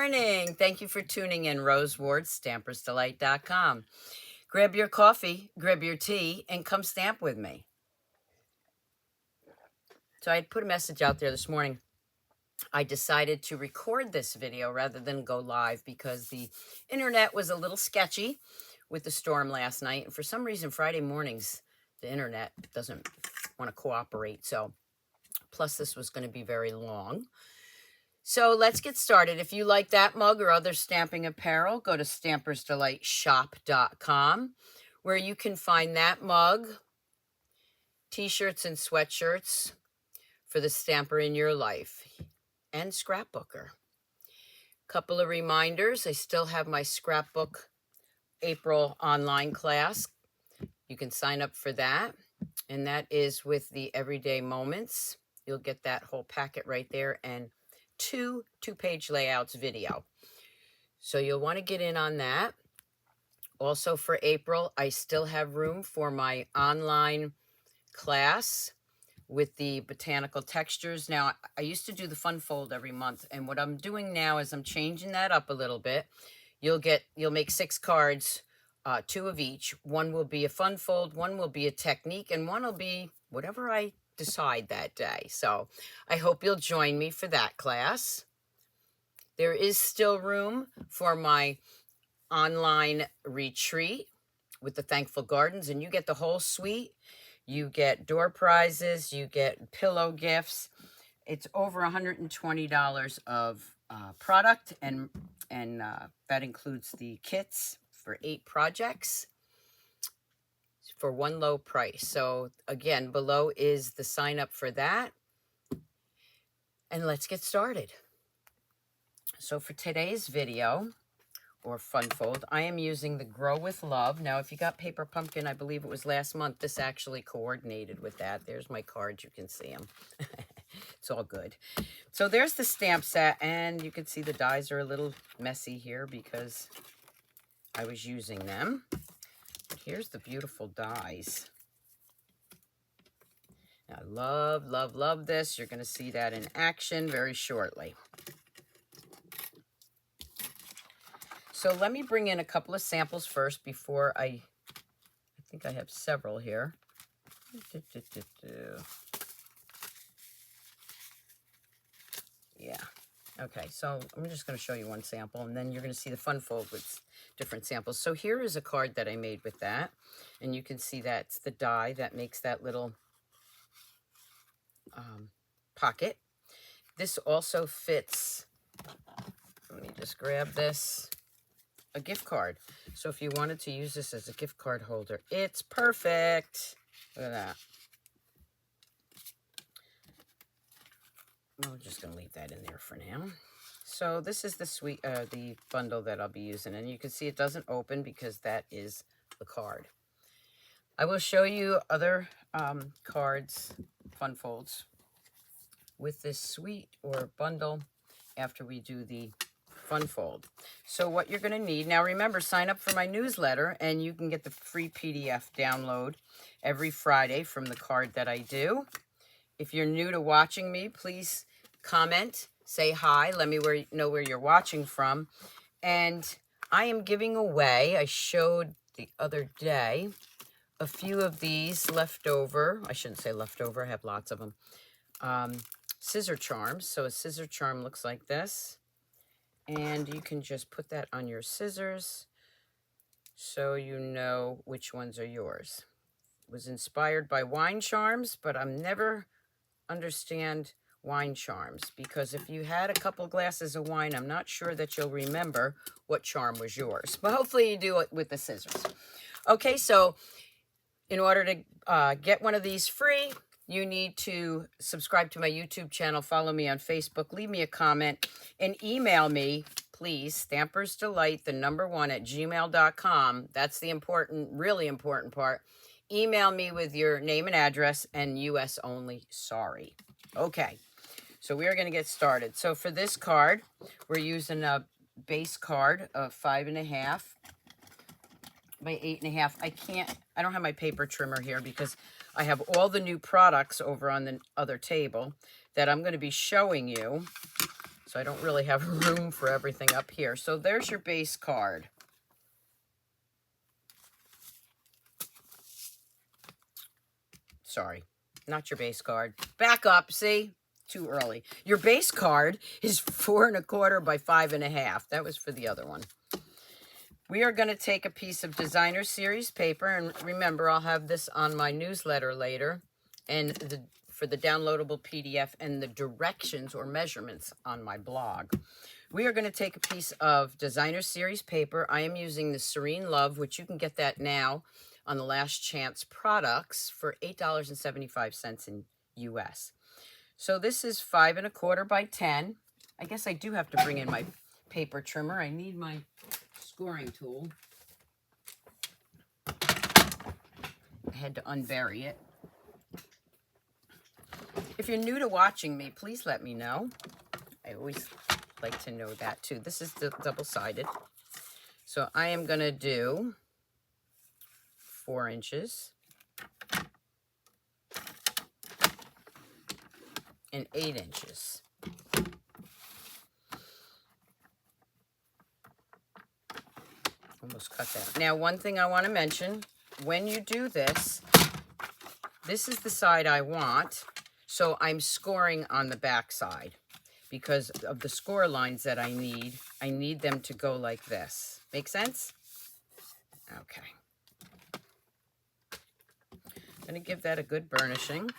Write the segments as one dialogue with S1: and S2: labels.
S1: morning. Thank you for tuning in. Rose Ward, StampersDelight.com. Grab your coffee, grab your tea, and come stamp with me. So I had put a message out there this morning. I decided to record this video rather than go live because the internet was a little sketchy with the storm last night. And for some reason, Friday mornings, the internet doesn't want to cooperate. So, plus this was going to be very long. So let's get started. If you like that mug or other stamping apparel, go to StampersDelightShop.com, where you can find that mug, t-shirts and sweatshirts for the stamper in your life, and scrapbooker. Couple of reminders. I still have my scrapbook April online class. You can sign up for that, and that is with the Everyday Moments. You'll get that whole packet right there, and two-page layouts video. So you'll want to get in on that. Also for April, I still have room for my online class with the botanical textures. Now, I used to do the fun fold every month, and what I'm doing now is I'm changing that up a little bit. You'll make 6 cards, 2 of each. One will be a fun fold, one will be a technique, and one will be whatever I decide that day. So I hope you'll join me for that class. There is still room for my online retreat with the Thankful Gardens, and you get the whole suite. You get door prizes, you get pillow gifts. It's over $120 of product, and that includes the kits for 8 projects for one low price. So again, below is the sign up for that. And let's get started. So for today's video, or fun fold, I am using the Grow with Love. Now, if you got Paper Pumpkin, I believe it was last month, this actually coordinated with that. There's my cards, you can see them. It's all good. So there's the stamp set, and you can see the dies are a little messy here because I was using them. But here's the beautiful dies. I love, love, love this. You're going to see that in action very shortly. So let me bring in a couple of samples first before I think I have several here. Yeah. Okay, so I'm just going to show you one sample, and then you're going to see the fun fold with different samples. So here is a card that I made with that, and you can see that's the die that makes that little pocket. This also fits, let me just grab this, a gift card. So if you wanted to use this as a gift card holder, it's perfect. Look at that. I'm just going to leave that in there for now. So this is the bundle that I'll be using, and you can see it doesn't open because that is the card. I will show you other cards, fun folds, with this suite or bundle after we do the fun fold. So what you're going to need, now remember, sign up for my newsletter, and you can get the free PDF download every Friday from the card that I do. If you're new to watching me, please comment, say hi, let me know where you're watching from. And I am giving away, I showed the other day, a few of these leftover, I shouldn't say leftover, I have lots of them, scissor charms. So a scissor charm looks like this. And you can just put that on your scissors so you know which ones are yours. It was inspired by wine charms, but I'm never understand wine charms, because if you had a couple glasses of wine, I'm not sure that you'll remember what charm was yours, but hopefully you do it with the scissors. Okay, so in order to get one of these free, you need to subscribe to my YouTube channel, follow me on Facebook, leave me a comment, and email me, please, stampersdelight1@gmail.com. That's the important, really important part. Email me with your name and address, and US only, sorry. Okay, so we're going to get started. So for this card, we're using a base card of 5.5 by 8.5. I don't have my paper trimmer here because I have all the new products over on the other table that I'm going to be showing you. So So I don't really have room for everything up here. So there's your base card. Sorry, not your base card. Back up, see? Too early. Your base card is 4 1/4 by 5 1/2. That was for the other one. We are going to take a piece of designer series paper, and remember, I'll have this on my newsletter later, and for the downloadable PDF and the directions or measurements on my blog. We are going to take a piece of designer series paper. I am using the Serene Love, which you can get that now on the Last Chance products for $8.75 in US. So this is 5 1/4 by 10. I guess I do have to bring in my paper trimmer. I need my scoring tool. I had to unbury it. If you're new to watching me, please let me know. I always like to know that too. This is the double-sided. So I am going to do 4 inches and 8 inches. Almost cut that. Now, one thing I want to mention, when you do this, this is the side I want, so I'm scoring on the back side because of the score lines that I need them to go like this. Make sense? Okay. I'm going to give that a good burnishing.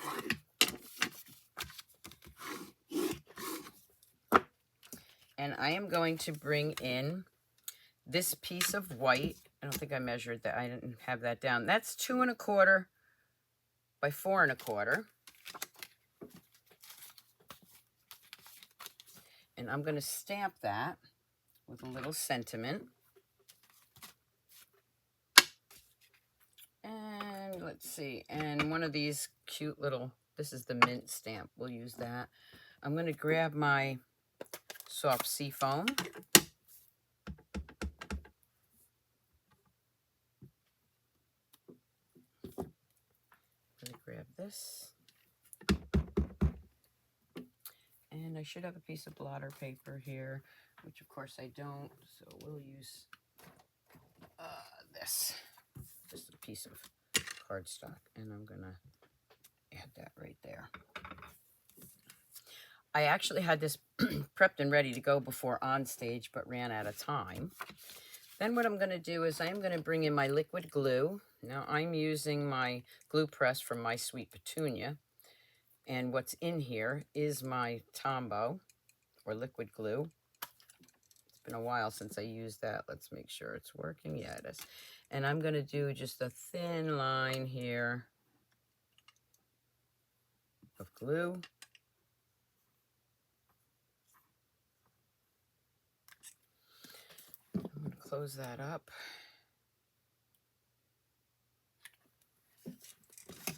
S1: And I am going to bring in this piece of white. I don't think I measured that. I didn't have that down. That's 2 1/4 by 4 1/4. And I'm going to stamp that with a little sentiment. And let's see. And one of these cute little, this is the mint stamp. We'll use that. I'm going to grab my soft sea foam. Grab this, and I should have a piece of blotter paper here, which of course I don't, so we'll use this, just a piece of cardstock, and I'm gonna add that right there. I actually had this prepped and ready to go before on stage, but ran out of time. Then what I'm going to do is I'm going to bring in my liquid glue. Now I'm using my glue press from My Sweet Petunia. And what's in here is my Tombow, or liquid glue. It's been a while since I used that. Let's make sure it's working. Yeah, it is. And I'm going to do just a thin line here of glue. I'm going to close that up.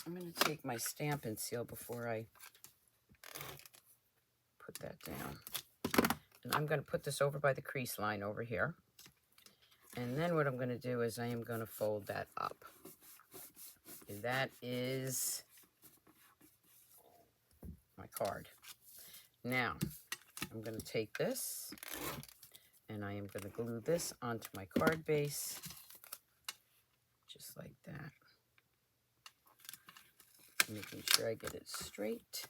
S1: I'm going to take my Stampin' Seal before I put that down. And I'm going to put this over by the crease line over here. And then what I'm going to do is I am going to fold that up. And that is my card. Now, I'm going to take this and I am going to glue this onto my card base, just like that. Making sure I get it straight.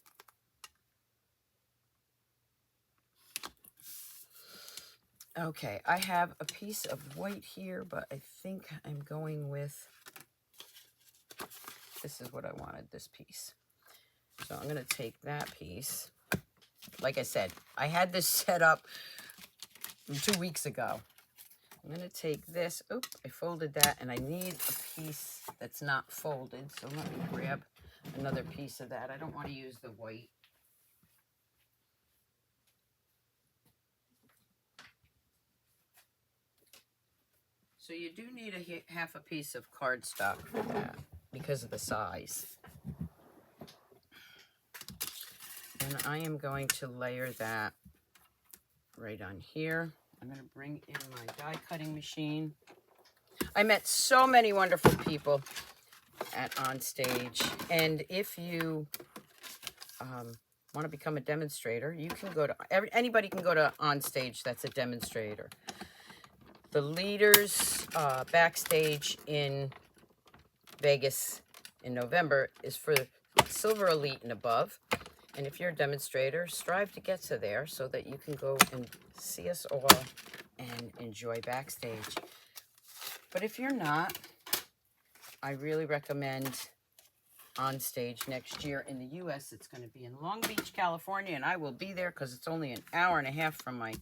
S1: Okay, I have a piece of white here, but I think I'm going with, this is what I wanted, this piece. So I'm going to take that piece. Like I said, I had this set up 2 weeks ago. I'm going to take this. Oops, I folded that, and I need a piece that's not folded. So let me grab another piece of that. I don't want to use the white. So you do need a half a piece of cardstock for that because of the size. And I am going to layer that right on here. I'm going to bring in my die cutting machine. I met so many wonderful people at On Stage, and if you want to become a demonstrator, you can go to, anybody can go to On Stage that's a demonstrator. The leaders backstage in Vegas in November is for Silver Elite and above. And if you're a demonstrator, strive to get to there so that you can go and see us all and enjoy backstage. But if you're not, I really recommend On Stage next year in the U.S. It's going to be in Long Beach, California, and I will be there because it's only an hour and a half from my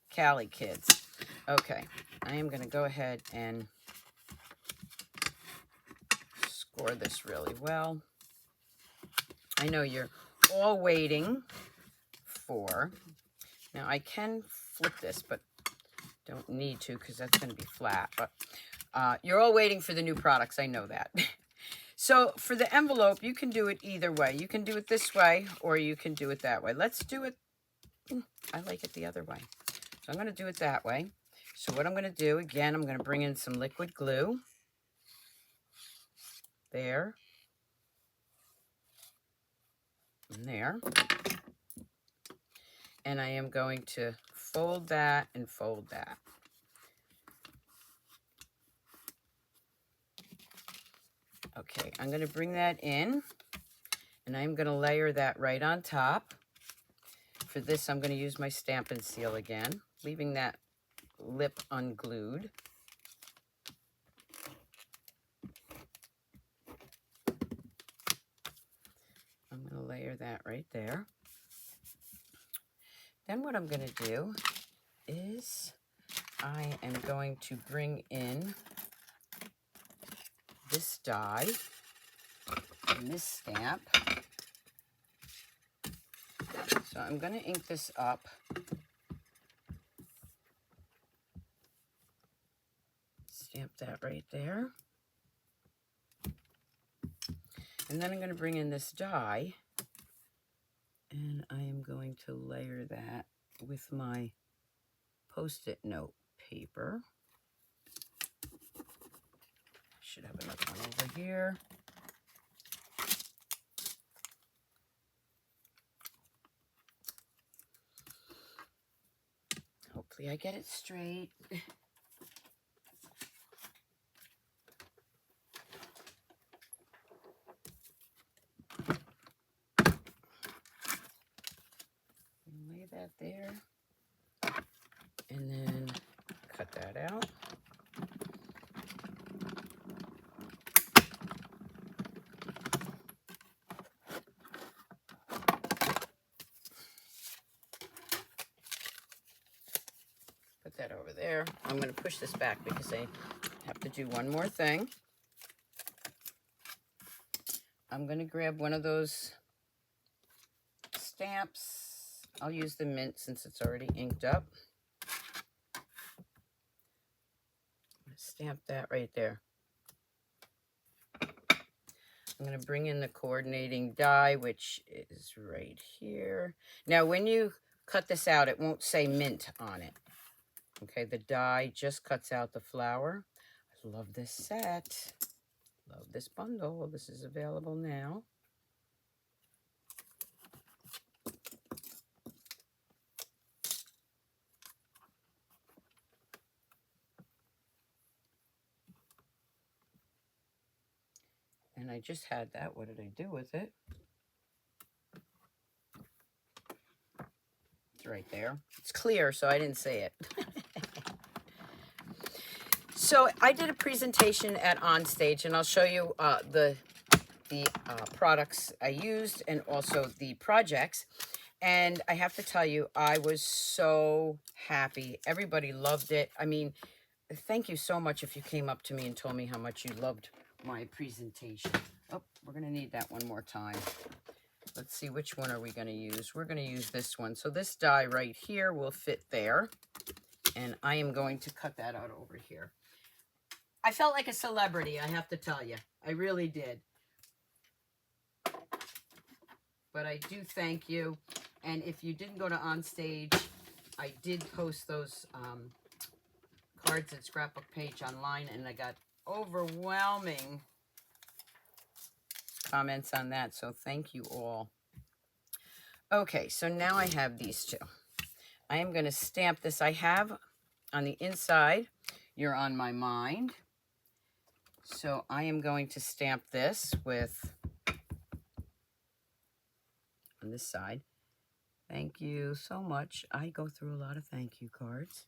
S1: Cali kids. Okay, I am going to go ahead and score this really well. I know you're all waiting for, now I can flip this, but don't need to because that's going to be flat, but you're all waiting for the new products. I know that. So for the envelope, you can do it either way. You can do it this way or you can do it that way. Let's do it. I like it the other way. So I'm going to do it that way. So what I'm going to do, again, I'm going to bring in some liquid glue. There. And there. And I am going to fold that and fold that. Okay, I'm going to bring that in, and I'm going to layer that right on top. For this, I'm going to use my stamp and seal again, leaving that lip unglued. I'm going to layer that right there. Then what I'm going to do is I am going to bring in this die and this stamp. So I'm going to ink this up. Stamp that right there. And then I'm going to bring in this die, and I am going to layer that with my Post-it note paper. Should have another one over here. Hopefully I get it straight. Lay that there. And then cut that out. Put that over there. I'm going to push this back because I have to do one more thing. I'm going to grab one of those stamps. I'll use the mint since it's already inked up. Stamp that right there. I'm going to bring in the coordinating die, which is right here. Now, when you cut this out, it won't say mint on it. Okay, the die just cuts out the flower. I love this set. Love this bundle. This is available now. And I just had that. What did I do with it? It's right there. It's clear, so I didn't say it. So I did a presentation at On Stage, and I'll show you the products I used and also the projects. And I have to tell you, I was so happy. Everybody loved it. I mean, thank you so much if you came up to me and told me how much you loved my presentation. Oh, we're going to need that one more time. Let's see, which one are we going to use? We're going to use this one. So this die right here will fit there. And I am going to cut that out over here. I felt like a celebrity, I have to tell you. I really did. But I do thank you. And if you didn't go to On Stage, I did post those cards at Scrapbook page online, and I got overwhelming comments on that. So thank you all. Okay, so now I have these two. I am going to stamp this. I have on the inside, you're on my mind. So I am going to stamp this with, on this side, thank you so much. I go through a lot of thank you cards.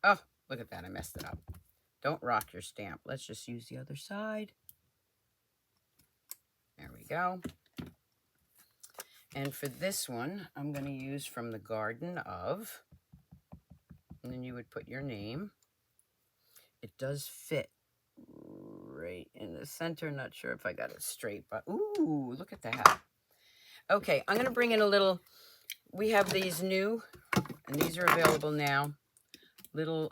S1: Oh, look at that. I messed it up. Don't rock your stamp. Let's just use the other side. There we go. And for this one, I'm going to use from the Garden of, and then you would put your name. It does fit right in the center. Not sure if I got it straight, but ooh, look at that. Okay, I'm going to bring in a little, we have these new, and these are available now, little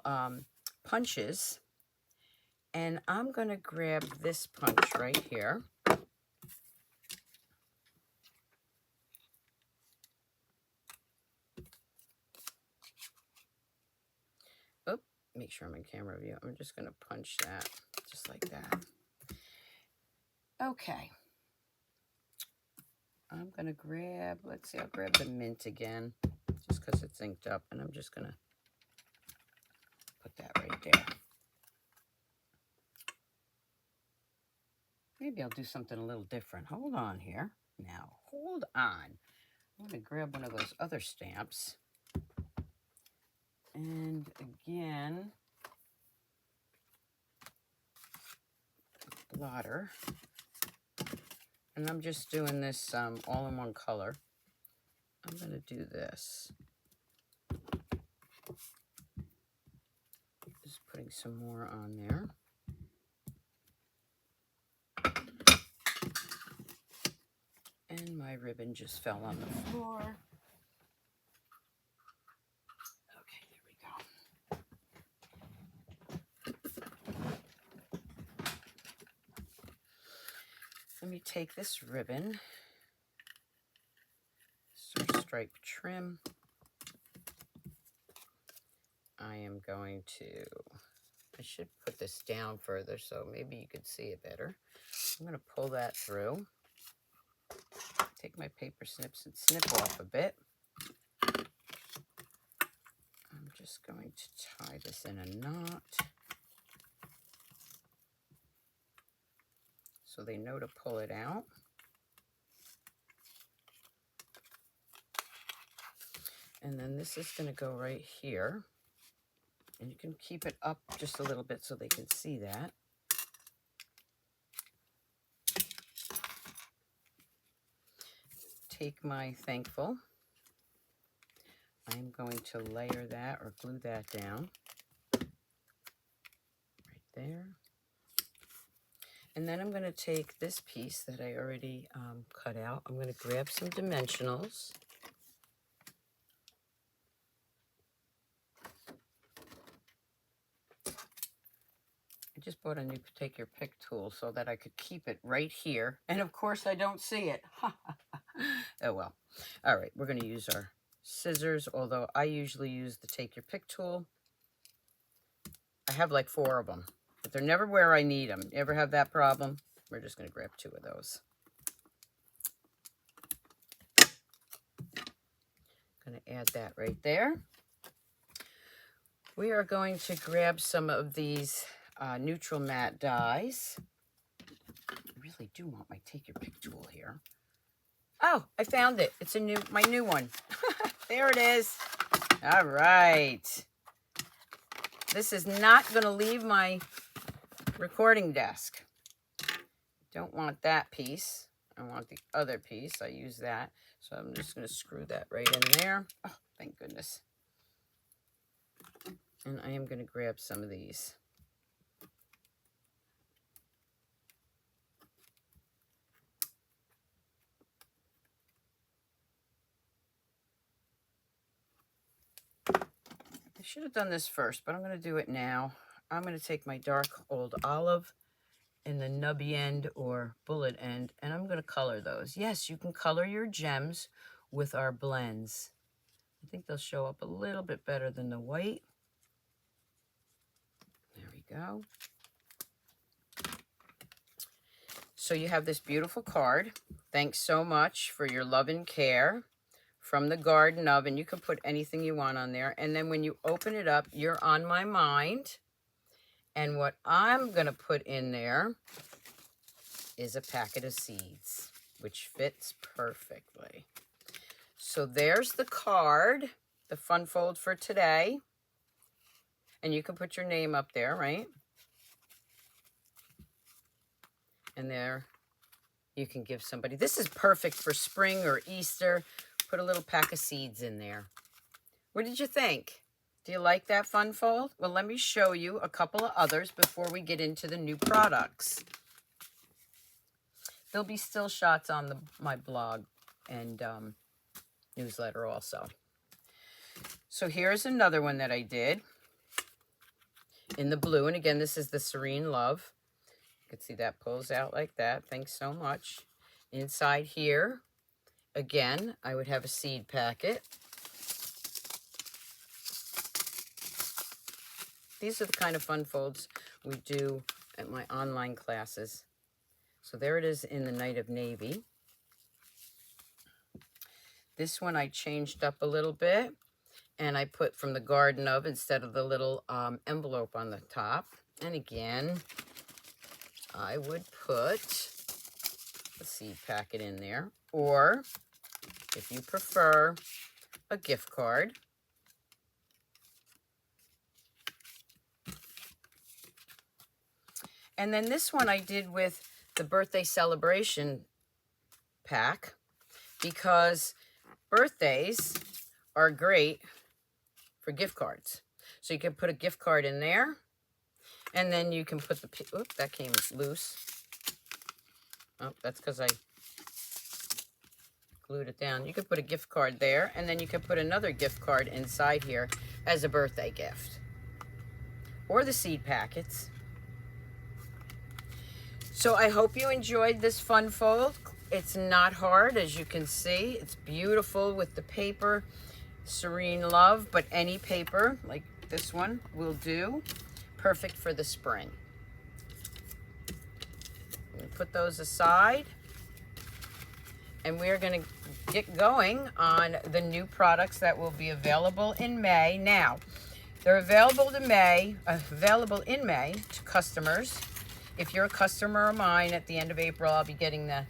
S1: punches. And I'm going to grab this punch right here. Oop, make sure I'm in camera view. I'm just going to punch that just like that. Okay. I'm going to grab, let's see, I'll grab the mint again, just because it's inked up, and I'm just going to put that right there. Maybe I'll do something a little different. Hold on here. Now, hold on. I'm going to grab one of those other stamps. And again, blotter. And I'm just doing this all in one color. I'm going to do this. Just putting some more on there. And my ribbon just fell on the floor. Okay, there we go. Let me take this ribbon, stripe trim. I am going to, I should put this down further so maybe you could see it better. I'm going to pull that through. Take my paper snips and snip off a bit. I'm just going to tie this in a knot so they know to pull it out. And then this is going to go right here. And you can keep it up just a little bit so they can see that. Take my thankful. I'm going to layer that or glue that down. Right there. And then I'm going to take this piece that I already cut out. I'm going to grab some dimensionals. I just bought a new take your pick tool so that I could keep it right here. And of course I don't see it. Oh well. All right, we're going to use our scissors, although I usually use the take your pick tool. I have like 4 of them, but they're never where I need them. You ever have that problem? We're just going to grab 2 of those. Going to add that right there. We are going to grab some of these neutral matte dies. I really do want my take your pick tool here. Oh, I found it. It's my new one. There it is. All right. This is not going to leave my recording desk. Don't want that piece. I want the other piece. I use that. So I'm just going to screw that right in there. Oh, thank goodness. And I am going to grab some of these. I should have done this first, but I'm going to do it now. I'm going to take my dark old olive in the nubby end or bullet end, and I'm going to color those. Yes, you can color your gems with our blends. I think they'll show up a little bit better than the white. There we go. So you have this beautiful card. Thanks so much for your love and care from the garden oven. You can put anything you want on there. And then when you open it up, you're on my mind. And what I'm going to put in there is a packet of seeds, which fits perfectly. So there's the card, the fun fold for today. And you can put your name up there, right? And there you can give somebody. This is perfect for spring or Easter. Put a little pack of seeds in there. What did you think? Do you like that fun fold? Well, let me show you a couple of others before we get into the new products. There'll be still shots on my blog and newsletter also. So here's another one that I did in the blue. And again, this is the Serene Love. You can see that pulls out like that. Thanks so much. Inside here, again, I would have a seed packet. These are the kind of fun folds we do at my online classes. So there it is in the Night of Navy. This one I changed up a little bit, and I put from the garden of instead of the little envelope on the top. And again, I would put a seed packet in there, or if you prefer, a gift card. And then this one I did with the birthday celebration pack, because birthdays are great for gift cards. So you can put a gift card in there, and then you can put the, oops, that came loose. Oh, that's because I glued it down. You could put a gift card there, and then you can put another gift card inside here as a birthday gift. Or the seed packets. So I hope you enjoyed this fun fold. It's not hard, as you can see. It's beautiful with the paper, Serene Love, but any paper like this one will do. Perfect for the spring. Put those aside. And we're going to get going on the new products that will be available in May. Now, they're available in May to customers. If you're a customer of mine, at the end of April, I'll be getting the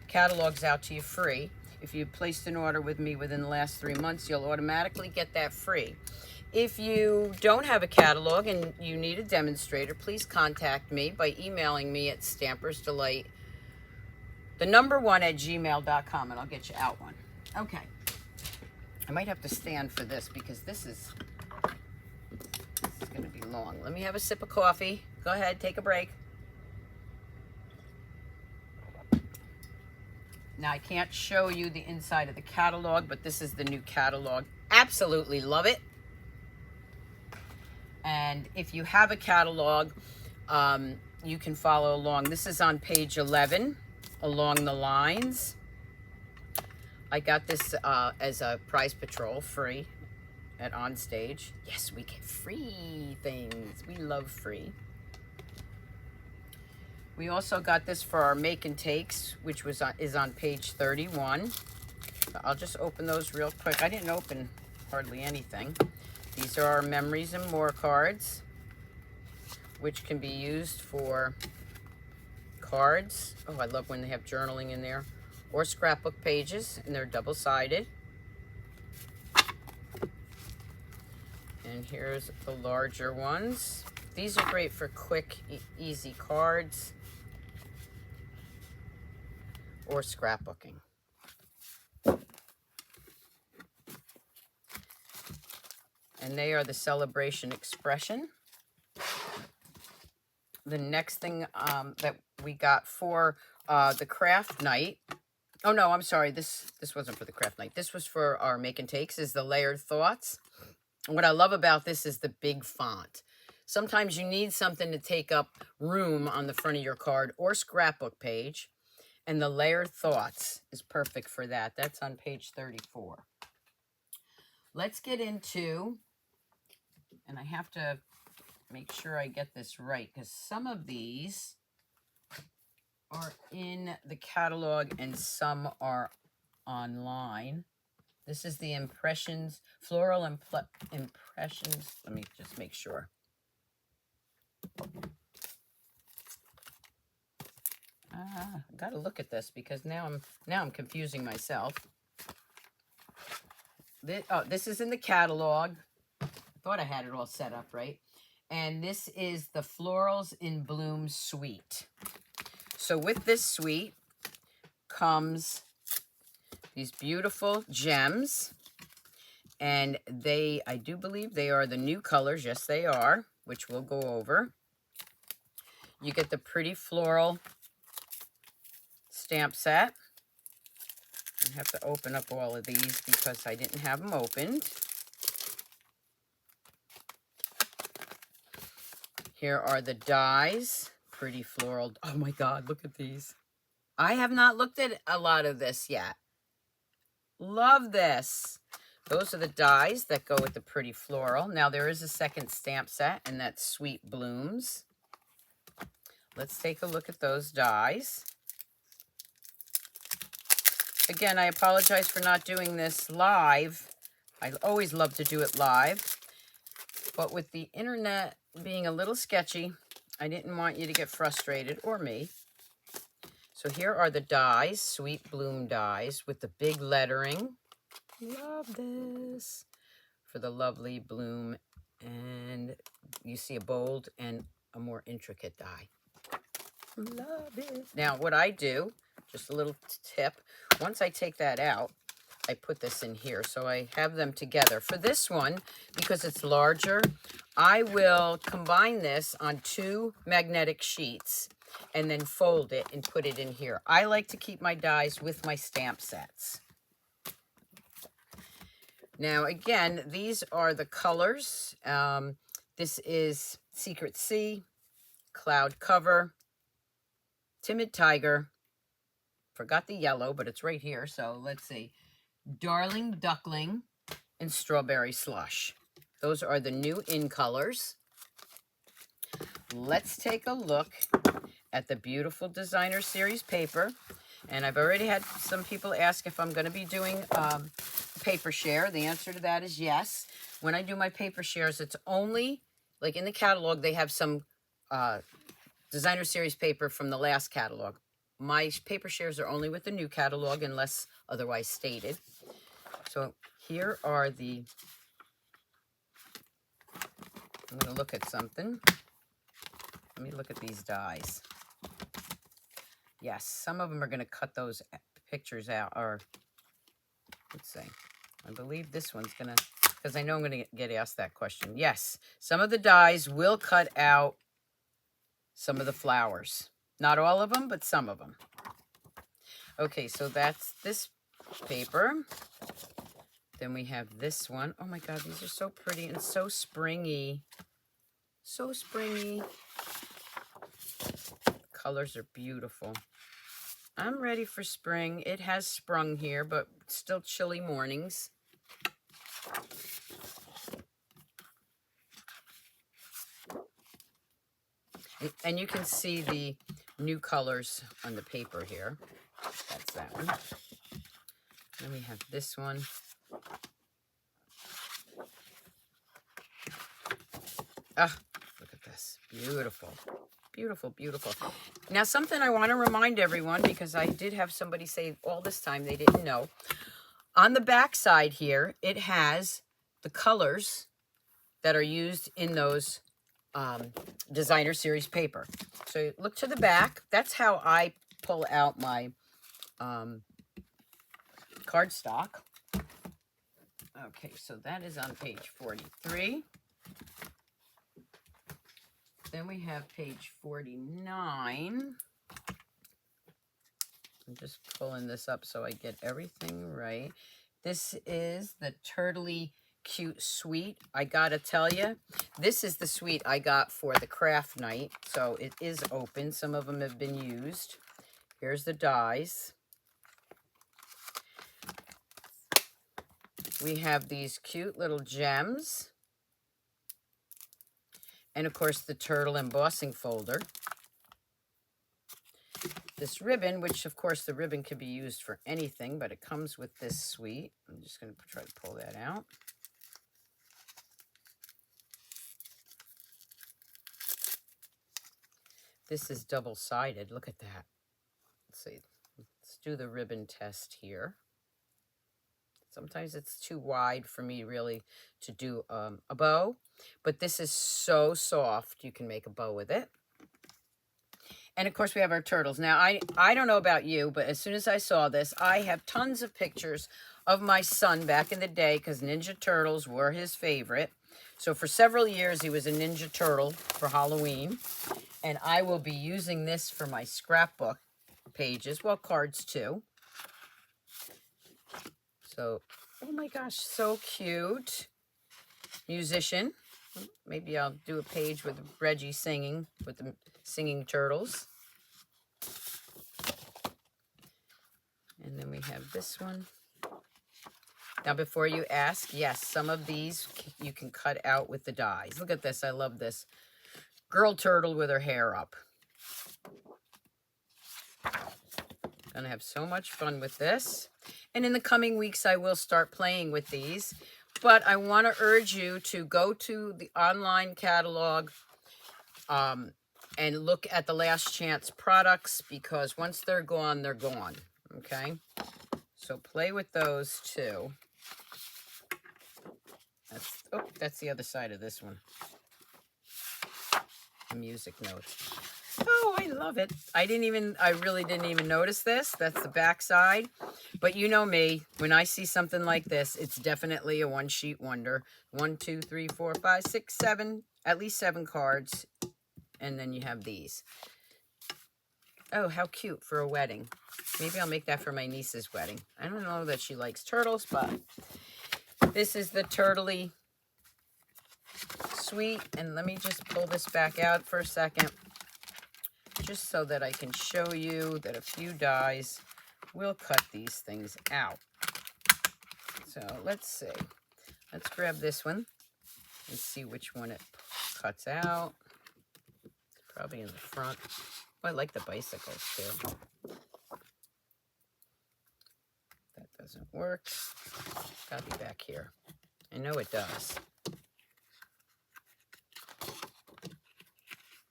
S1: catalogs out to you free. If you placed an order with me within the last 3 months, you'll automatically get that free. If you don't have a catalog and you need a demonstrator, please contact me by emailing me at stampersdelight, the number 1 at gmail.com, and I'll get you out one. Okay. I might have to stand for this because this is going to be long. Let me have a sip of coffee. Go ahead, take a break. Now, I can't show you the inside of the catalog, but this is the new catalog. Absolutely love it. And if you have a catalog, you can follow along. This is on page 11, along the lines. I got this as a prize patrol, free, at OnStage. Yes, we get free things. We love free. We also got this for our make and takes, which is on page 31. I'll just open those real quick. I didn't open hardly anything. These are our Memories and More cards, which can be used for cards. Oh, I love when they have journaling in there. Or scrapbook pages, and they're double-sided. And here's the larger ones. These are great for quick, easy cards or scrapbooking. And they are the Celebration Expression. The next thing that we got for the craft night, oh no, I'm sorry, this wasn't for the craft night. This was for our make and takes, is the Layered Thoughts. What I love about this is the big font. Sometimes you need something to take up room on the front of your card or scrapbook page. And the Layered Thoughts is perfect for that. That's on page 34. Let's get into, and I have to make sure I get this right, because some of these are in the catalog and some are online. This is the Impressions, Floral Impressions. Let me just make sure. I gotta look at this because now I'm confusing myself. This is in the catalog. Thought I had it all set up right. And this is the Florals in Bloom suite. So with this suite comes these beautiful gems. And I do believe they are the new colors. Yes, they are, which we'll go over. You get the pretty floral stamp set. I have to open up all of these because I didn't have them opened. Here are the dies. Pretty floral. Oh my God, look at these. I have not looked at a lot of this yet. Love this. Those are the dies that go with the pretty floral. Now there is a second stamp set, and that's Sweet Blooms. Let's take a look at those dies. Again, I apologize for not doing this live. I always love to do it live. But with the internet being a little sketchy, I didn't want you to get frustrated, or me. So here are the dies, Sweet Bloom dies with the big lettering. Love this. For the lovely bloom. And you see a bold and a more intricate die. Love it. Now what I do, just a little tip, once I take that out, I put this in here. So I have them together. For this one, because it's larger, I will combine this on 2 magnetic sheets and then fold it and put it in here. I like to keep my dies with my stamp sets. Now, again, these are the colors. This is Secret Sea, Cloud Cover, Timid Tiger. Forgot the yellow, but it's right here. So let's see. Darling Duckling and Strawberry Slush. Those are the new in colors. Let's take a look at the beautiful Designer Series paper. And I've already had some people ask if I'm going to be doing paper share. The answer to that is yes. When I do my paper shares, it's only, like in the catalog, they have some Designer Series paper from the last catalog. My paper shares are only with the new catalog unless otherwise stated. So here are the, I'm going to look at something. Let me look at these dies. Yes, some of them are going to cut those pictures out, or let's see. I believe this one's going to, because I know I'm going to get asked that question. Yes, some of the dies will cut out some of the flowers. Not all of them, but some of them. Okay, so that's this paper. Then we have this one. Oh my God, these are so pretty and so springy. So springy. Colors are beautiful. I'm ready for spring. It has sprung here, but still chilly mornings. And you can see the new colors on the paper here. That's that one. Then we have this one. Ah, look at this. Beautiful. Beautiful, beautiful. Now, something I want to remind everyone, because I did have somebody say all this time they didn't know. On the back side here, it has the colors that are used in those Designer Series paper. So look to the back. That's how I pull out my cardstock. Okay, so that is on page 43. Then we have page 49. I'm just pulling this up so I get everything right. This is the Turtley Cute Suite. I gotta tell you, this is the suite I got for the craft night. So it is open. Some of them have been used. Here's the dies. We have these cute little gems. And of course, the turtle embossing folder. this ribbon, which of course the ribbon could be used for anything, but it comes with this suite. I'm just going to try to pull that out. This is double-sided. Look at that. Let's see. Let's do the ribbon test here. Sometimes it's too wide for me really to do a bow, but this is so soft you can make a bow with it. And of course we have our turtles. Now I don't know about you, but as soon as I saw this, I have tons of pictures of my son back in the day because Ninja Turtles were his favorite. So for several years he was a Ninja Turtle for Halloween, and I will be using this for my scrapbook pages, well, cards too. So, oh my gosh, so cute. Musician. Maybe I'll do a page with Reggie singing, with the singing turtles. And then we have this one. Now, before you ask, yes, some of these you can cut out with the dies. Look at this. I love this. Girl turtle with her hair up. Gonna have so much fun with this. And in the coming weeks, I will start playing with these. But I want to urge you to go to the online catalog and look at the Last Chance products, because once they're gone, okay? So play with those too. That's the other side of this one. The music notes. Oh, I love it. I really didn't even notice this. That's the back side. But you know me, when I see something like this, it's definitely a one-sheet wonder. 1, 2, 3, 4, 5, 6, 7, at least 7 cards. And then you have these. Oh, how cute for a wedding. Maybe I'll make that for my niece's wedding. I don't know that she likes turtles, but this is the Turtley suite. And let me just pull this back out for a second, just so that I can show you that a few dies will cut these things out. So let's see. Let's grab this one and see which one it cuts out. Probably in the front. Oh, I like the bicycles too. That doesn't work. Gotta be back here. I know it does.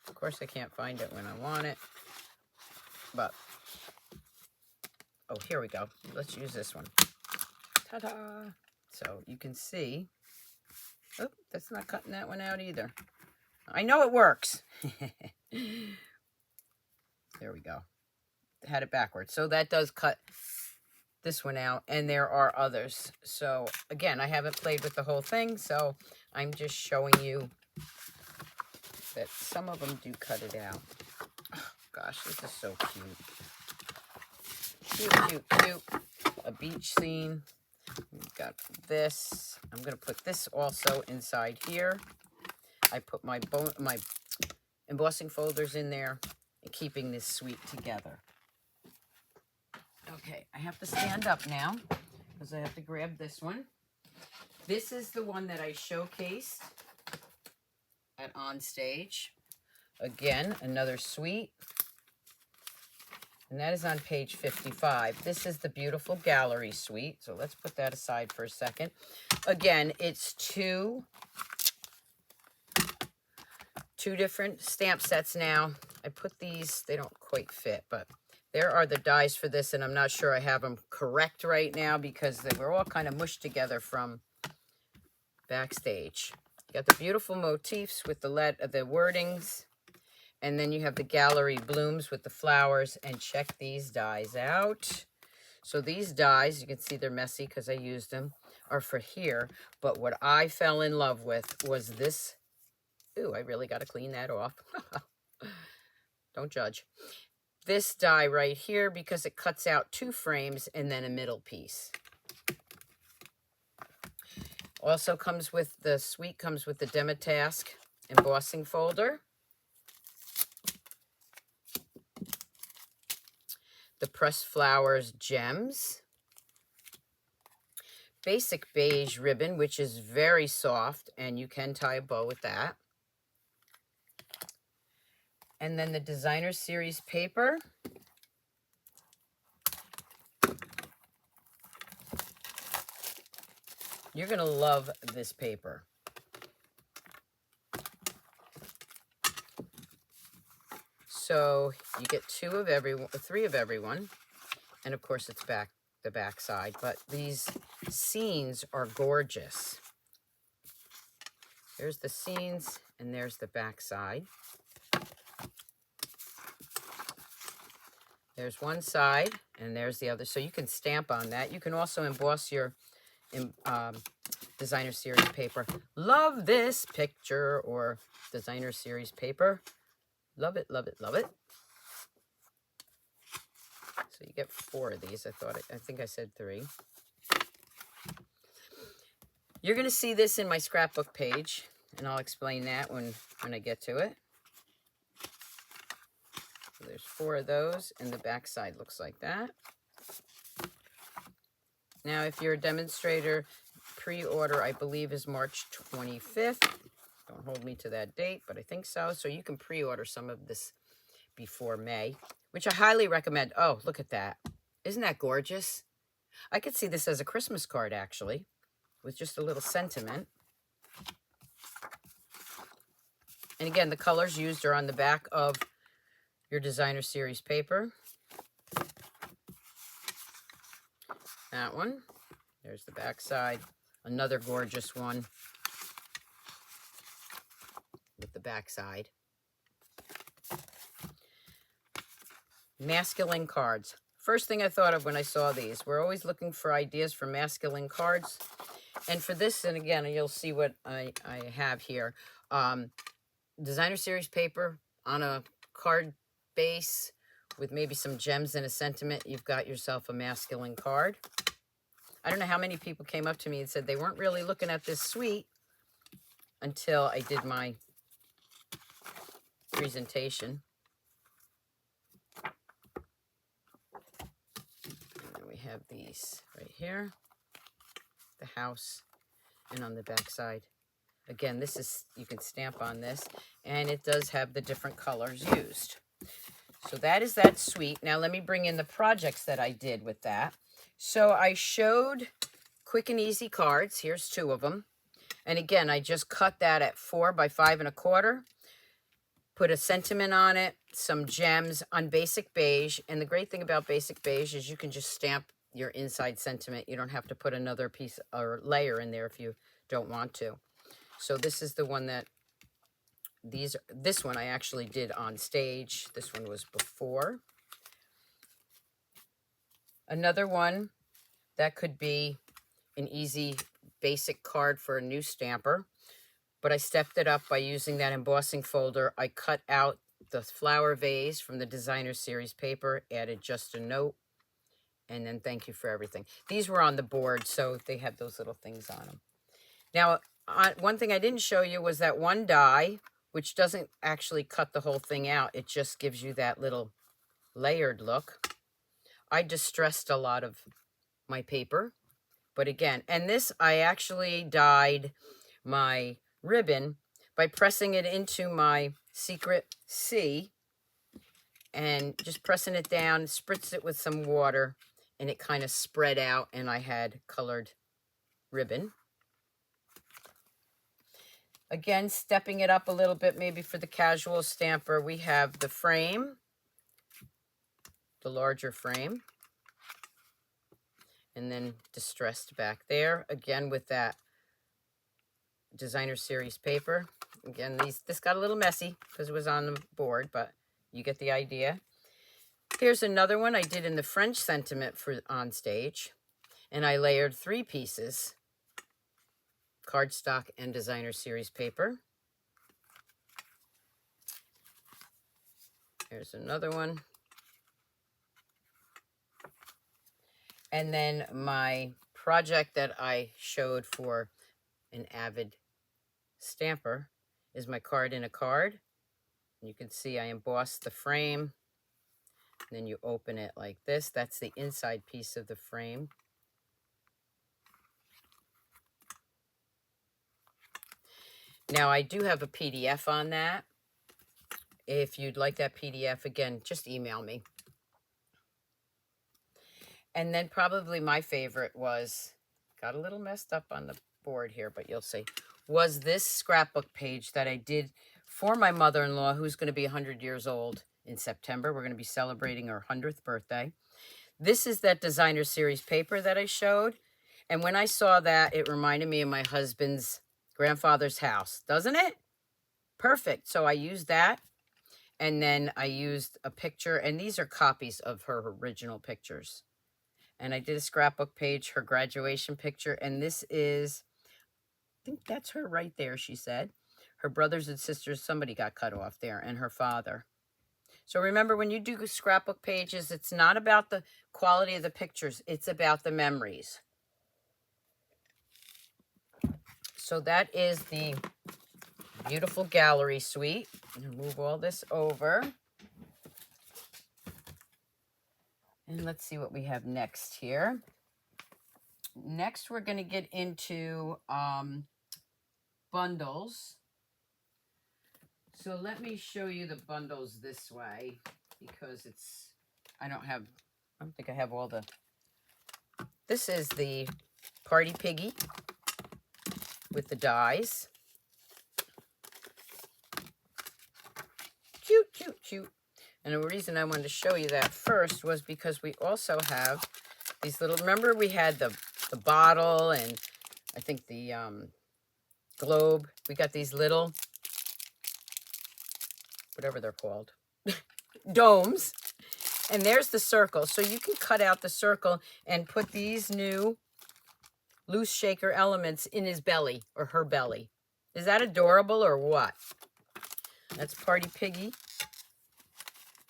S1: Of course, I can't find it when I want it, but, oh, here we go. Let's use this one. Ta-da! So you can see, oh, that's not cutting that one out either. I know it works. There we go. Had it backwards. So that does cut this one out, and there are others. So again, I haven't played with the whole thing, so I'm just showing you that some of them do cut it out. Oh, gosh, this is so cute. Cute, cute, cute. A beach scene. We've got this. I'm going to put this also inside here. I put my embossing folders in there and keeping this suite together. Okay, I have to stand up now because I have to grab this one. This is the one that I showcased at On Stage. Again, another suite. And that is on page 55. This is the beautiful gallery suite. So let's put that aside for a second. Again, it's two different stamp sets now. I put these, they don't quite fit, but there are the dies for this, and I'm not sure I have them correct right now because they were all kind of mushed together from backstage. You got the beautiful motifs with the wordings, and then you have the gallery blooms with the flowers, and check these dies out. So these dies, you can see they're messy because I used them, are for here, but what I fell in love with was this. Ooh, I really got to clean that off. Don't judge. This die right here because it cuts out 2 frames and then a middle piece. Also comes with the suite, comes with the Demitask embossing folder. The Pressed Flowers Gems. Basic beige ribbon, which is very soft, and you can tie a bow with that. And then the Designer Series paper. You're going to love this paper. So you get 2 of everyone, 3 of everyone, and of course it's the back side. But these scenes are gorgeous. There's the scenes, and there's the back side. There's one side, and there's the other. So you can stamp on that. You can also emboss your designer series paper. Love this picture, or designer series paper. Love it, love it, love it. So you get 4 of these. I think I said 3. You're going to see this in my scrapbook page, and I'll explain that when I get to it. So there's 4 of those, and the back side looks like that. Now, if you're a demonstrator, pre-order, I believe, is March 25th. Don't hold me to that date, but I think so. So you can pre-order some of this before May, which I highly recommend. Oh, look at that. Isn't that gorgeous? I could see this as a Christmas card, actually, with just a little sentiment. And again, the colors used are on the back of your designer series paper. That one. There's the back side. Another gorgeous one with the back side. Masculine cards. First thing I thought of when I saw these. We're always looking for ideas for masculine cards. And for this, and again, you'll see what I have here. Designer series paper on a card base with maybe some gems and a sentiment. You've got yourself a masculine card. I don't know how many people came up to me and said they weren't really looking at this suite until I did my presentation. And we have these right here, the house, and on the back side. Again, this is, you can stamp on this, and it does have the different colors used. So that is that suite. Now let me bring in the projects that I did with that. So I showed quick and easy cards. Here's 2 of them. And again, I just cut that at 4 by 5 1/4. Put a sentiment on it, some gems on basic beige. And the great thing about basic beige is you can just stamp your inside sentiment. You don't have to put another piece or layer in there if you don't want to. So this is the one that this one I actually did on stage. This one was before. Another one that could be an easy basic card for a new stamper, but I stepped it up by using that embossing folder. I cut out the flower vase from the designer series paper, added just a note, and then thank you for everything. These were on the board, so they have those little things on them. Now, one thing I didn't show you was that one die, which doesn't actually cut the whole thing out. It just gives you that little layered look. I distressed a lot of my paper, but again, and this, I actually dyed my ribbon by pressing it into my Secret C and just pressing it down, spritzed it with some water, and it kind of spread out, and I had colored ribbon. Again, stepping it up a little bit, maybe for the casual stamper, we have the frame, the larger frame, and then distressed back there. Again, with that designer series paper. Again, this got a little messy because it was on the board, but you get the idea. Here's another one I did in the French sentiment for on stage, and I layered 3 pieces. Cardstock and designer series paper. Here's another one. And then my project that I showed for an avid stamper is my card in a card. You can see I embossed the frame. And then you open it like this. That's the inside piece of the frame. Now, I do have a PDF on that. If you'd like that PDF, again, just email me. And then probably my favorite was got a little messed up on the board here, but you'll see, was this scrapbook page that I did for my mother-in-law, who's going to be 100 years old in September. We're going to be celebrating her 100th birthday. This is that designer series paper that I showed. And when I saw that, it reminded me of my husband's grandfather's house, doesn't it? Perfect. So I used that. And then I used a picture. And these are copies of her original pictures. And I did a scrapbook page, her graduation picture. And this is, I think that's her right there, she said. Her brothers and sisters, somebody got cut off there, and her father. So remember, when you do scrapbook pages, it's not about the quality of the pictures. It's about the memories. So that is the beautiful gallery suite. I'm going to move all this over. And let's see what we have next here. Next, we're going to get into bundles. So let me show you the bundles this way, because it's, I don't think I have all the, this is the Party Piggy with the dies. Cute, cute, cute. And the reason I wanted to show you that first was because we also have these little, remember we had the bottle and I think the globe. We got these little, whatever they're called, domes. And there's the circle. So you can cut out the circle and put these new loose shaker elements in his belly or her belly. Is that adorable or what? That's Party Piggy.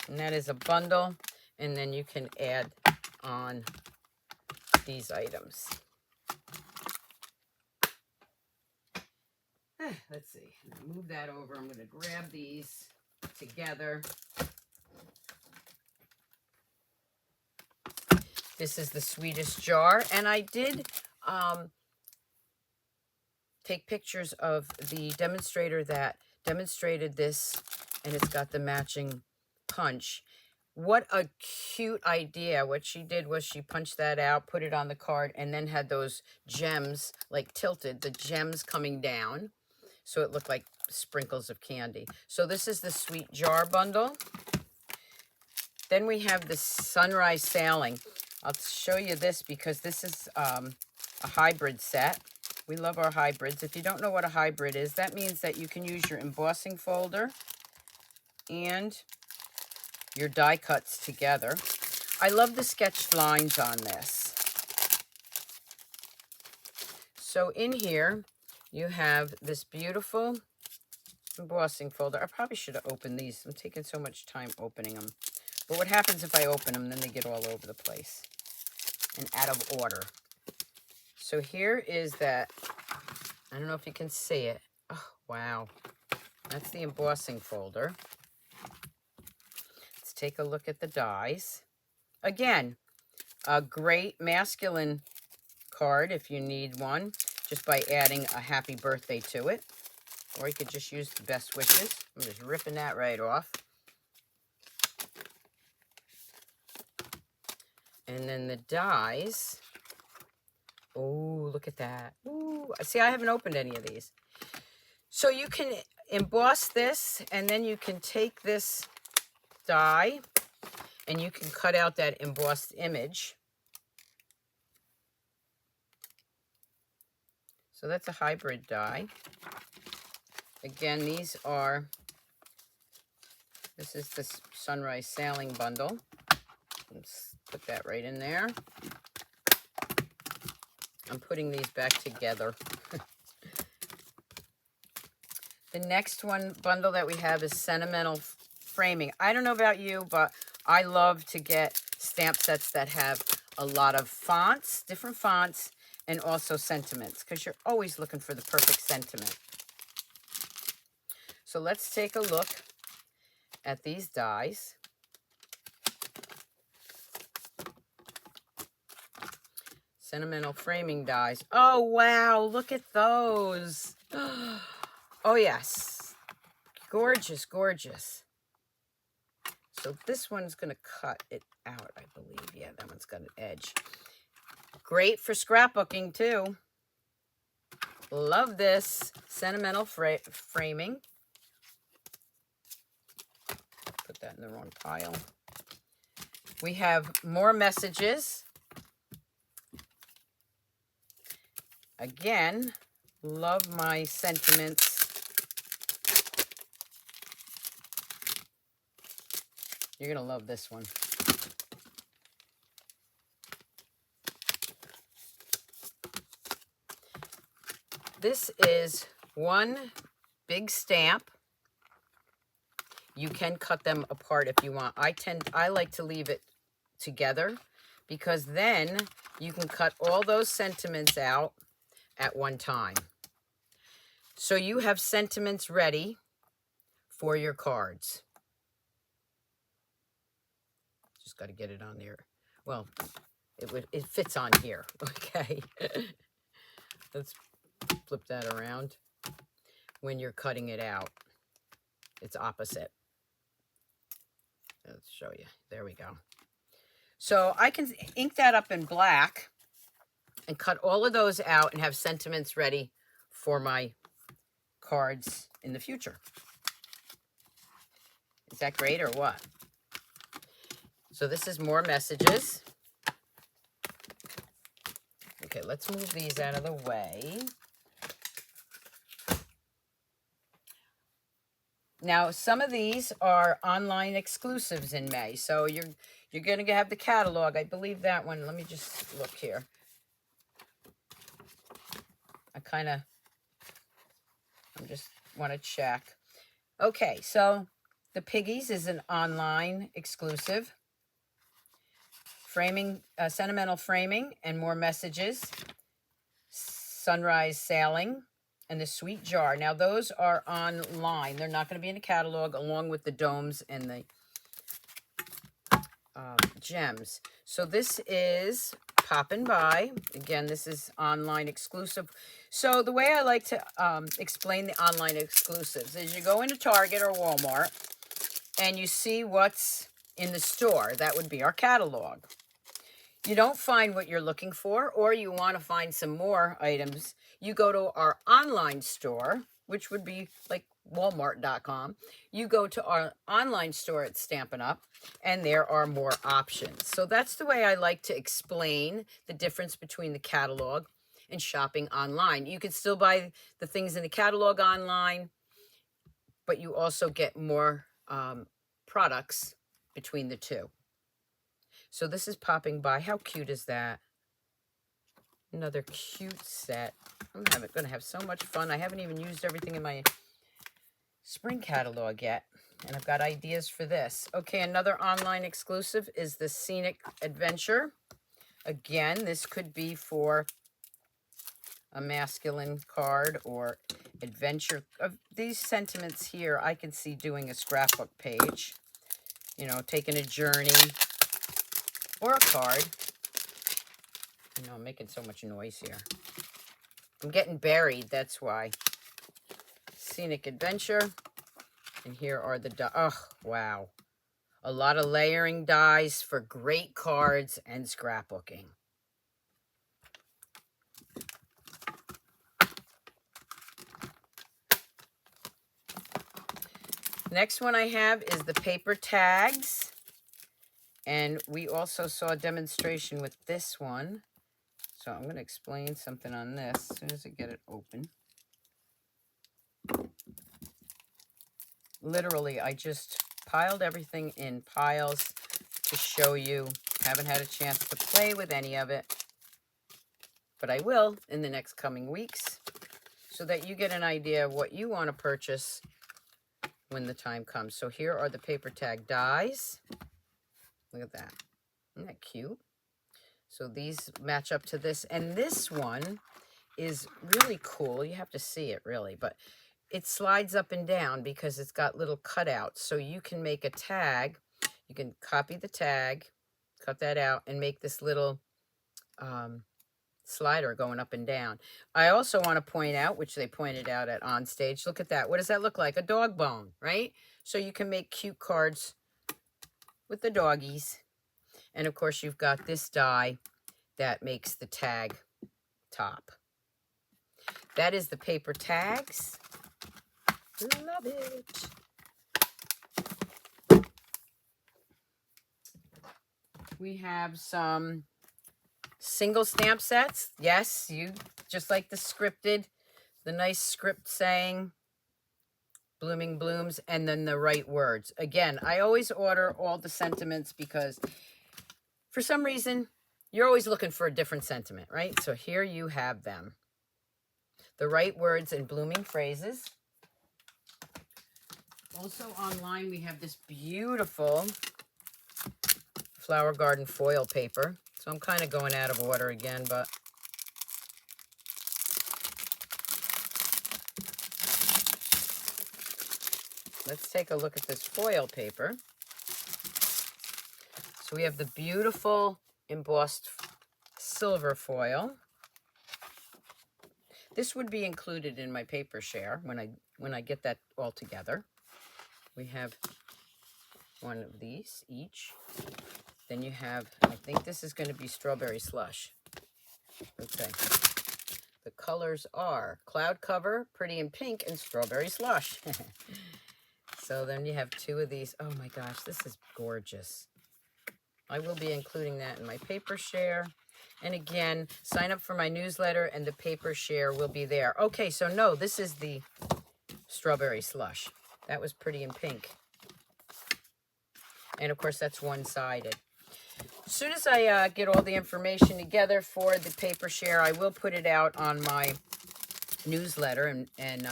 S1: And that is a bundle. And then you can add on these items. Let's see. Move that over. I'm going to grab these together. This is the sweetest jar. And I did take pictures of the demonstrator that demonstrated this, and it's got the matching punch. What a cute idea. What she did was she punched that out, put it on the card, and then had those gems, like tilted, the gems coming down. So it looked like sprinkles of candy. So this is the Sweet Jar bundle. Then we have the Sunrise Sailing. I'll show you this because this is a hybrid set. We love our hybrids. If you don't know what a hybrid is, that means that you can use your embossing folder and your die cuts together. I love the sketched lines on this. So in here, you have this beautiful embossing folder. I probably should have opened these. I'm taking so much time opening them. But what happens if I open them, then they get all over the place and out of order. So here is that, I don't know if you can see it. Oh, wow. That's the embossing folder. Let's take a look at the dies. Again, a great masculine card if you need one, just by adding a happy birthday to it. Or you could just use the best wishes. I'm just ripping that right off. And then the dies. Oh, look at that. Ooh, see, I haven't opened any of these. So you can emboss this, and then you can take this die, and you can cut out that embossed image. So that's a hybrid die. Again, this is the Sunrise Sailing bundle. Let's put that right in there. I'm putting these back together. The next bundle that we have is Sentimental Framing. I don't know about you, but I love to get stamp sets that have a lot of fonts, different fonts, and also sentiments, because you're always looking for the perfect sentiment. So let's take a look at these dies. Sentimental Framing dies. Oh, wow. Look at those. Oh, yes. Gorgeous, gorgeous. So this one's going to cut it out, I believe. Yeah, that one's got an edge. Great for scrapbooking too. Love this. Sentimental Framing. Put that in the wrong pile. We have more messages. Again, love my sentiments. You're going to love this one. This is one big stamp. You can cut them apart if you want. I like to leave it together because then you can cut all those sentiments out at one time. So you have sentiments ready for your cards. Just got to get it on there. Well, it fits on here. Okay. Let's flip that around. When you're cutting it out, it's opposite. Let's show you. There we go. So I can ink that up in black and cut all of those out and have sentiments ready for my cards in the future. Is that great or what? So this is more messages. Okay, let's move these out of the way. Now, some of these are online exclusives in May. So you're going to have the catalog. I believe that one. Let me just look here. I just want to check. Okay, so the Piggies is an online exclusive. Framing, Sentimental Framing and More Messages. Sunrise Sailing. And the Sweet Jar. Now, those are online. They're not going to be in the catalog along with the domes and the gems. So this is Poppin By. Again, this is online exclusive. So the way I like to explain the online exclusives is you go into Target or Walmart and you see what's in the store. That would be our catalog. You don't find what you're looking for, or you want to find some more items, you go to our online store, which would be like Walmart.com. You go to our online store at Stampin' Up, and there are more options. So that's the way I like to explain the difference between the catalog and shopping online. You can still buy the things in the catalog online, but you also get more products between the two. So this is Poppin By. How cute is that? Another cute set. I'm going to have so much fun. I haven't even used everything in my spring catalog yet. And I've got ideas for this. Okay, another online exclusive is the Scenic Adventure. Again, this could be for a masculine card or adventure. These sentiments here, I can see doing a scrapbook page. You know, taking a journey. Or a card. You know, I'm making so much noise here. I'm getting buried, that's why. Scenic Adventure. And here are the dies. Oh, wow. A lot of layering dies for great cards and scrapbooking. Next one I have is the paper tags. And we also saw a demonstration with this one. So I'm going to explain something on this as soon as I get it open. Literally, I just piled everything in piles to show you. Haven't had a chance to play with any of it. But I will in the next coming weeks so that you get an idea of what you want to purchase when the time comes. So here are the paper tag dies. Look at that. Isn't that cute? So these match up to this. And this one is really cool. You have to see it really. But it slides up and down because it's got little cutouts. So you can make a tag. You can copy the tag, cut that out, and make this little slider going up and down. I also want to point out, which they pointed out at On Stage. Look at that. What does that look like? A dog bone, right? So you can make cute cards with the doggies. And of course you've got this die that makes the tag top. That is the paper tags. Love it. We have some single stamp sets. Yes, you just like the scripted, the nice script saying blooming blooms and then the right words. Again, I always order all the sentiments because for some reason you're always looking for a different sentiment, right? So here you have them. The right words and blooming phrases. Also online we have this beautiful Flower Garden foil paper. So I'm kind of going out of order again, but let's take a look at this foil paper. So we have the beautiful embossed silver foil. This would be included in my paper share when I get that all together. We have one of these each. Then you have, I think this is going to be strawberry slush. Okay. The colors are cloud cover, pretty in pink, and strawberry slush. So then you have two of these. Oh my gosh, this is gorgeous. I will be including that in my paper share. And again, sign up for my newsletter and the paper share will be there. Okay, so no, this is the strawberry slush. That was pretty in pink. And of course, that's one-sided. As soon as I get all the information together for the paper share, I will put it out on my newsletter and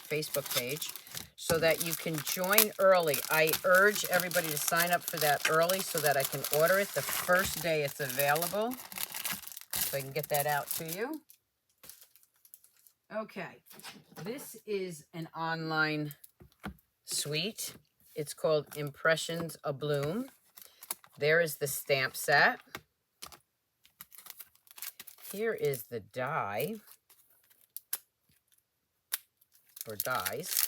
S1: Facebook page so that you can join early. I urge everybody to sign up for that early so that I can order it the first day it's available. So I can get that out to you. Okay, this is an online suite. It's called Impressions A Bloom. There is the stamp set. Here is the die, or dies.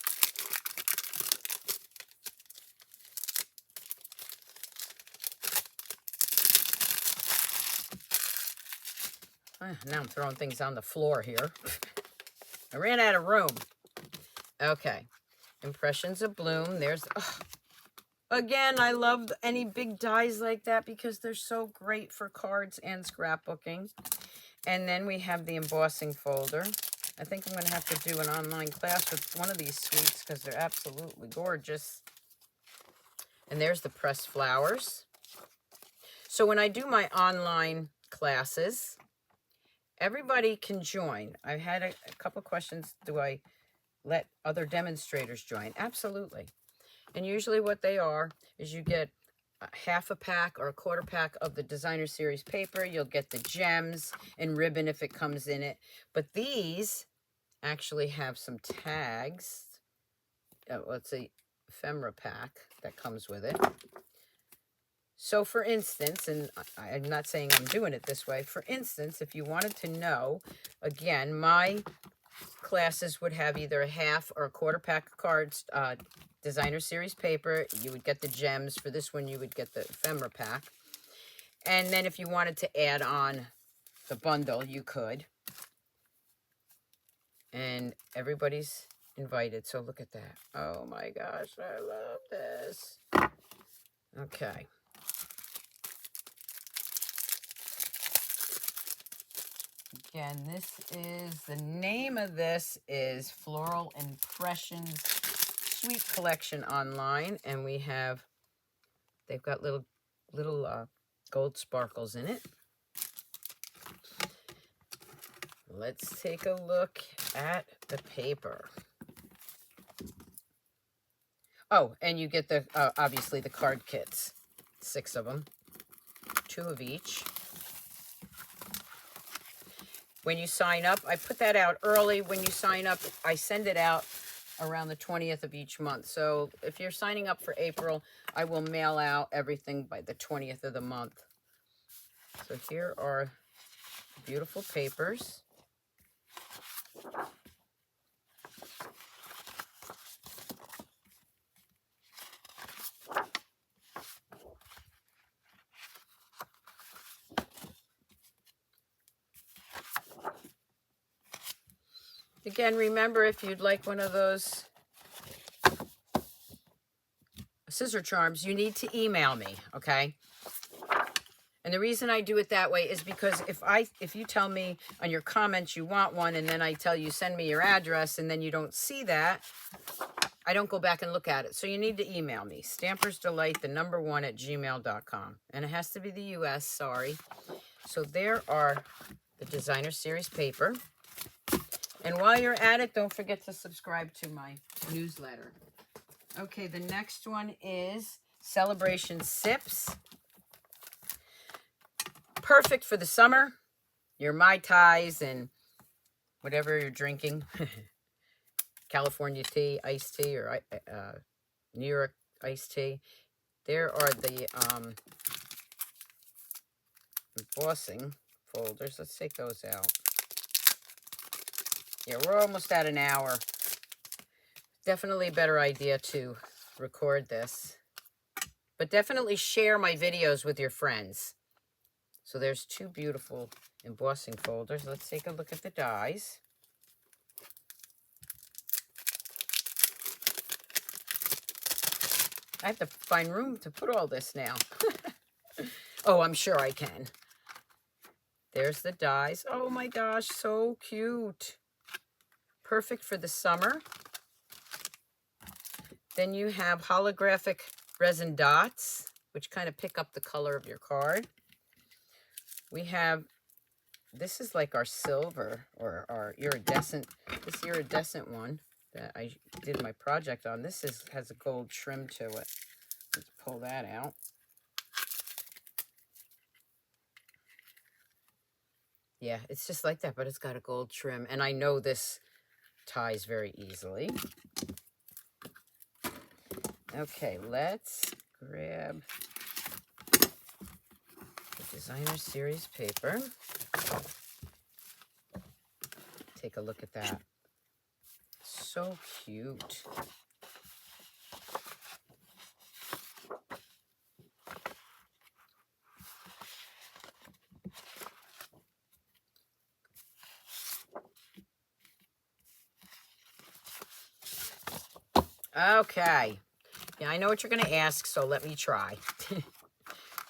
S1: Now I'm throwing things on the floor here. I ran out of room. Okay. Impressions of Bloom. There's... Oh. Again, I love any big dies like that because they're so great for cards and scrapbooking. And then we have the embossing folder. I think I'm going to have to do an online class with one of these suites because they're absolutely gorgeous. And there's the pressed flowers. So when I do my online classes, everybody can join. I've had a couple questions. Do I let other demonstrators join? Absolutely. And usually what they are is you get half a pack or a quarter pack of the designer series paper. You'll get the gems and ribbon if it comes in it. But these actually have some tags. Let's see, ephemera pack that comes with it. So for instance, and I'm not saying I'm doing it this way, for instance, if you wanted to know, again, my classes would have either a half or a quarter pack of cards, designer series paper. You would get the gems. For this one, you would get the ephemera pack. And then if you wanted to add on the bundle, you could. And everybody's invited. So look at that. Oh my gosh, I love this. Okay. Again, this is, the name of this is Floral Impressions Suite Collection online. And we have, they've got little gold sparkles in it. Let's take a look at the paper. Oh, and you get the, obviously the card kits, 6 of them, 2 of each. When you sign up, I put that out early. When you sign up, I send it out around the 20th of each month. So if you're signing up for April, I will mail out everything by the 20th of the month. So here are beautiful papers. Again, remember, if you'd like one of those scissor charms, you need to email me, okay? And the reason I do it that way is because if you tell me on your comments you want one, and then I tell you send me your address, and then you don't see that, I don't go back and look at it. So you need to email me, stampersdelight1@gmail.com. And it has to be the US, sorry. So there are the designer series paper. And while you're at it, don't forget to subscribe to my newsletter. Okay, the next one is Celebration Sips. Perfect for the summer. Your Mai Tais and whatever you're drinking. California tea, iced tea, or New York iced tea. There are the embossing folders. Let's take those out. Yeah, we're almost at an hour. Definitely a better idea to record this. But definitely share my videos with your friends. So there's two beautiful embossing folders. Let's take a look at the dies. I have to find room to put all this now. Oh, I'm sure I can. There's the dies. Oh my gosh, so cute. Perfect for the summer. Then you have holographic resin dots, which kind of pick up the color of your card. We have, this is like our silver or our iridescent, this iridescent one that I did my project on. This has a gold trim to it. Let's pull that out. Yeah, it's just like that, but it's got a gold trim. And I know this ties very easily. Okay, let's grab the designer series paper. Take a look at that. So cute. Okay. Yeah, I know what you're going to ask, so let me try.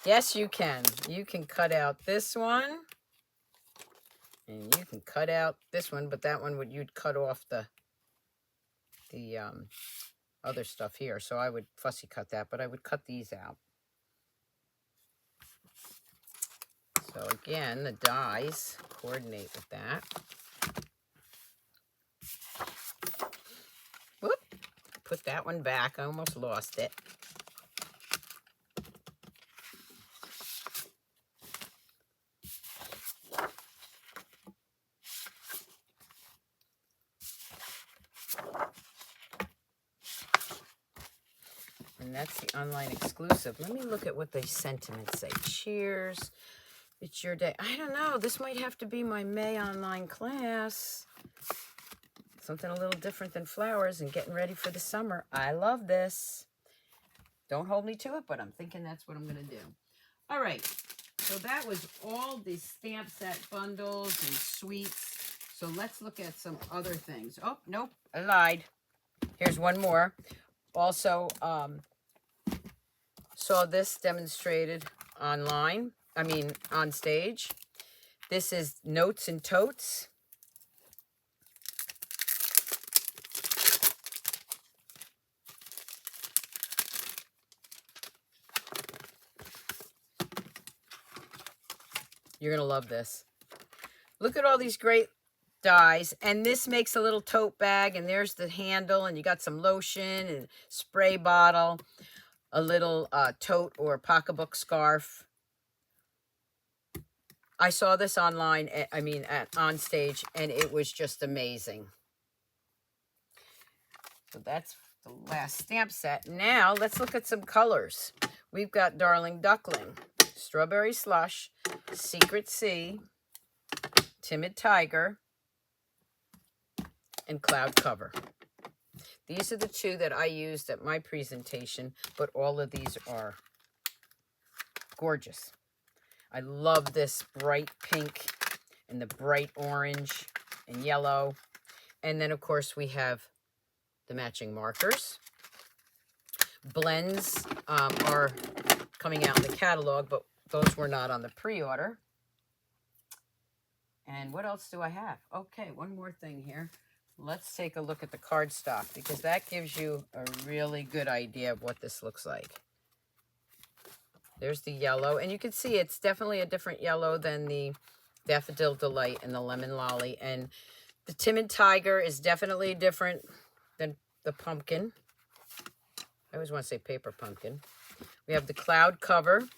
S1: Yes, you can. You can cut out this one. And you can cut out this one, but that one you'd cut off the other stuff here. So I would fussy cut that, but I would cut these out. So again, the dies coordinate with that. Whoop. Put that one back. I almost lost it. And that's the online exclusive. Let me look at what the sentiments say. Cheers. It's your day. I don't know. This might have to be my May online class. Something a little different than flowers and getting ready for the summer. I love this. Don't hold me to it, but I'm thinking that's what I'm going to do. All right. So that was all the stamp set bundles and sweets. So let's look at some other things. Oh, nope. I lied. Here's one more. Also, saw this demonstrated online. I mean, on stage. This is Notes and Totes. You're going to love this. Look at all these great dies. And this makes a little tote bag. And there's the handle. And you got some lotion and spray bottle. A little tote or pocketbook scarf. I saw this online, on stage. And it was just amazing. So that's the last stamp set. Now let's look at some colors. We've got Darling Duckling, Strawberry Slush, Secret Sea, Timid Tiger, and Cloud Cover. These are the two that I used at my presentation, but all of these are gorgeous. I love this bright pink and the bright orange and yellow. And then, of course, we have the matching markers. Blends are coming out in the catalog, but those were not on the pre-order. And what else do I have? Okay, one more thing here. Let's take a look at the cardstock, because that gives you a really good idea of what this looks like. There's the yellow, and you can see it's definitely a different yellow than the Daffodil Delight and the Lemon Lolly. And the Timid Tiger is definitely different than the pumpkin. I always want to say paper pumpkin. We have the cloud cover,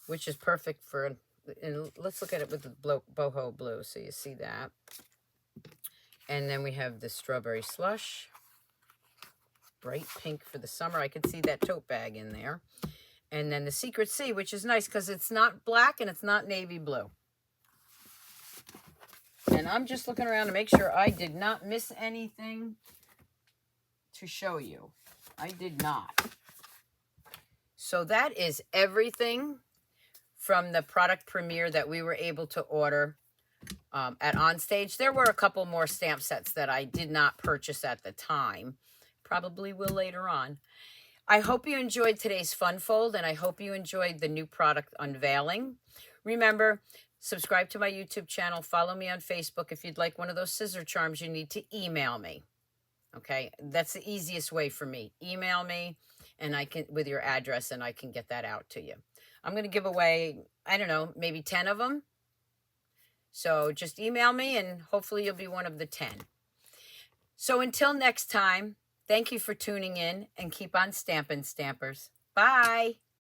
S1: which is perfect for, and let's look at it with the boho blue so you see that. And then we have the strawberry slush, bright pink for the summer. I can see that tote bag in there. And then the Secret Sea, which is nice because it's not black and it's not navy blue. And I'm just looking around to make sure I did not miss anything to show you. I did not. So that is everything from the product premiere that we were able to order at Onstage. There were a couple more stamp sets that I did not purchase at the time. Probably will later on. I hope you enjoyed today's fun fold, and I hope you enjoyed the new product unveiling. Remember, subscribe to my YouTube channel. Follow me on Facebook. If you'd like one of those scissor charms, you need to email me. Okay, that's the easiest way for me. Email me, and I can, with your address, and I can get that out to you. I'm going to give away, I don't know, maybe 10 of them. So just email me, and hopefully you'll be one of the 10. So until next time, thank you for tuning in, and keep on stamping, stampers. Bye.